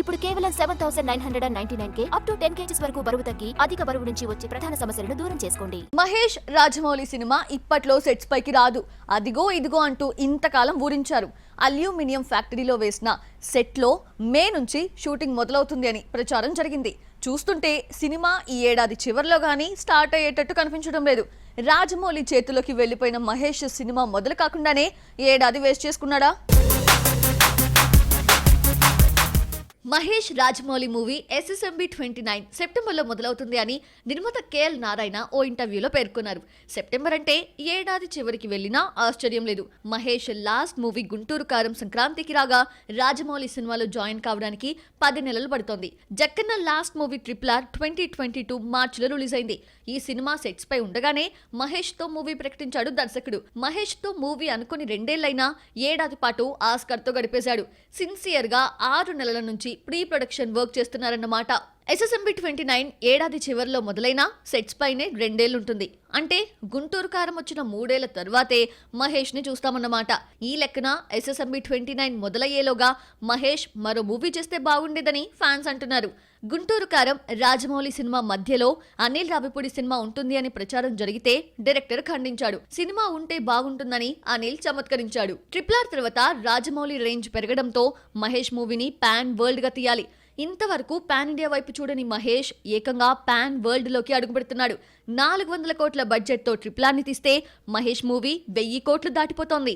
ఇప్పుడు కేవలం 7,999 up to 10 kgs వరకు బరువు తగ్గి అధిక బరువు నుంచి వచ్చే ప్రధాన సమస్యలను దూరం చేసుకోండి. మహేష్ రాజమౌళి సినిమా ఇప్పట్లో సెట్స్ పైకి రాదు, అదిగో ఇదిగో అంటూ ఇంతకాలం ఊరించారు. అల్యూమినియం ఫ్యాక్టరీలో వేసిన సెట్లో మే నుంచి షూటింగ్ మొదలవుతుంది అని ప్రచారం జరిగింది. చూస్తుంటే సినిమా ఈ ఏడాది చివరిలో గానీ స్టార్ట్ అయ్యేటట్టు కనిపించడం లేదు. రాజమౌళి చేతిలోకి వెళ్లిపోయిన మహేష్ సినిమా మొదలు కాకుండానే ఏడాది వేస్ట్ చేసుకున్నాడా? మహేష్ రాజమౌళి మూవీ SSMB 29 సెప్టెంబర్లో మొదలవుతుంది అని నిర్మాత KL నారాయణ ఓ ఇంటర్వ్యూలో పేర్కొన్నారు. సెప్టెంబర్ అంటే ఏడాది చివరికి వెళ్ళినా ఆశ్చర్యం లేదు. మహేష్ లాస్ట్ మూవీ గుంటూరు కారం సంక్రాంతికి రాగా రాజమౌళి సినిమాలో జాయిన్ కావడానికి 10 నెలలు పడుతోంది. జక్కన్న లాస్ట్ మూవీ RRR 2022 మార్చిలో రిలీజ్ అయింది. ఈ సినిమా సెట్స్ పై ఉండగానే మహేష్ తో మూవీ ప్రకటించాడు దర్శకుడు. మహేష్ తో మూవీ అనుకుని 2 ఏళ్లైనా ఏడాది పాటు ఆస్కర్ తో గడిపేశాడు. సిన్సియర్ గా 6 నెలల నుంచి ప్రీ ప్రొడక్షన్ వర్క్ చేస్తున్నారన్నమాట. SSMB 29 ఏడాది చివరిలో మొదలైన సెట్స్ పైనే 2 ఏళ్లుంటుంది. అంటే గుంటూరు కారం వచ్చిన 3 ఏళ్ల తర్వాతే మహేష్ ని చూస్తామన్నమాట. ఈ లెక్కన SSMB 29 మొదలయ్యేలోగా మహేష్ మరో మూవీ చేస్తే బాగుండేదని ఫ్యాన్స్ అంటున్నారు. గుంటూరు కారం రాజమౌళి సినిమా మధ్యలో అనిల్ రావిపూడి సినిమా ఉంటుంది అని ప్రచారం జరిగితే డైరెక్టర్ ఖండించాడు. సినిమా ఉంటే బాగుంటుందని అనిల్ చమత్కరించాడు. RRR తర్వాత రాజమౌళి రేంజ్ పెరగడంతో మహేష్ మూవీని పాన్ వరల్డ్ గా తీయాలి. ఇంతవరకు పాన్ ఇండియా వైపు చూడని మహేష్ ఏకంగా పాన్ వరల్డ్ లోకి అడుగుపెడుతున్నాడు. 400 కోట్ల బడ్జెట్ తో RRR ని తీస్తే మహేష్ మూవీ 1000 కోట్లు దాటిపోతోంది.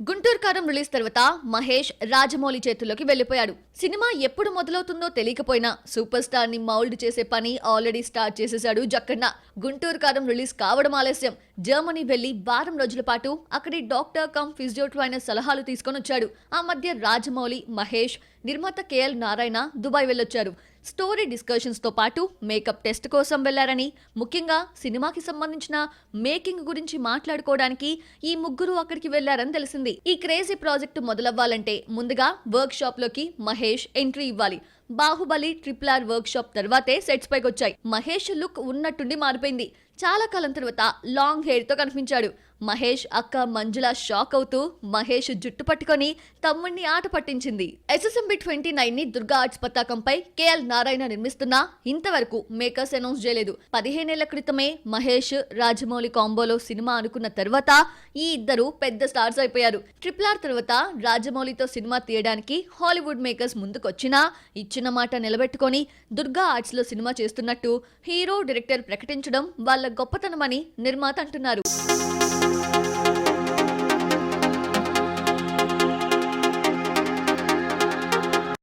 గుంటూరు కారం రిలీజ్ తర్వాత మహేష్ రాజమౌళి చేతుల్లోకి వెళ్లిపోయాడు. సినిమా ఎప్పుడు మొదలవుతుందో తెలియకపోయినా సూపర్ స్టార్ ని మౌల్డ్ చేసే పని ఆల్రెడీ స్టార్ట్ చేసేశాడు జక్కన్న. గుంటూరు కారం రిలీజ్ కావడం ఆలస్యం. జర్మనీ వెళ్లి వారం రోజుల పాటు అక్కడి డాక్టర్ కమ్ ఫిజియో ట్రైనర్ సలహాలు తీసుకొని వచ్చాడు. ఆ మధ్య రాజమౌళి, మహేష్, నిర్మాత KL నారాయణ దుబాయ్ వెళ్ళొచ్చారు. స్టోరీ డిస్కషన్స్ తో పాటు మేకప్ టెస్ట్ కోసం వెళ్లారని, ముఖ్యంగా సినిమాకి సంబంధించిన మేకింగ్ గురించి మాట్లాడుకోవడానికి ఈ ముగ్గురు అక్కడికి వెళ్లారని తెలిసింది. ఈ క్రేజీ ప్రాజెక్టు మొదలవ్వాలంటే ముందుగా వర్క్ షాప్ లోకి మహేష్ ఎంట్రీ ఇవ్వాలి. బాహుబలి RRR వర్క్ షాప్ తర్వాతే సెట్స్ పైకి వచ్చాయి. మహేష్ లుక్ ఉన్నట్టుండి మారిపోయింది. చాలా కాలం తర్వాత లాంగ్ హెయిర్ తో కనిపించాడు. మహేష్ అక్క మంజుల షాక్ అవుతూ మహేష్ జుట్టు పట్టుకొని తమ్ముడిని ఆట పట్టించింది. SSMB 29 ని దుర్గా ఆర్ట్స్ పతాకంపై KL నారాయణ నిర్మిస్తున్నా ఇంతవరకు మేకర్స్ అనౌన్స్ చేయలేదు. 15 ఏళ్ల క్రితమే మహేష్ రాజమౌళి కాంబోలో సినిమా అనుకున్న తర్వాత ఈ ఇద్దరు పెద్ద స్టార్స్ అయిపోయారు. RRR తర్వాత రాజమౌళితో సినిమా తీయడానికి హాలీవుడ్ మేకర్స్ ముందుకొచ్చినా ఇచ్చిన మాట నిలబెట్టుకొని దుర్గా ఆర్ట్స్ లో సినిమా చేస్తున్నట్టు హీరో, డైరెక్టర్ ప్రకటించడం వాళ్ళ గొప్పతనమని నిర్మాత అంటున్నారు.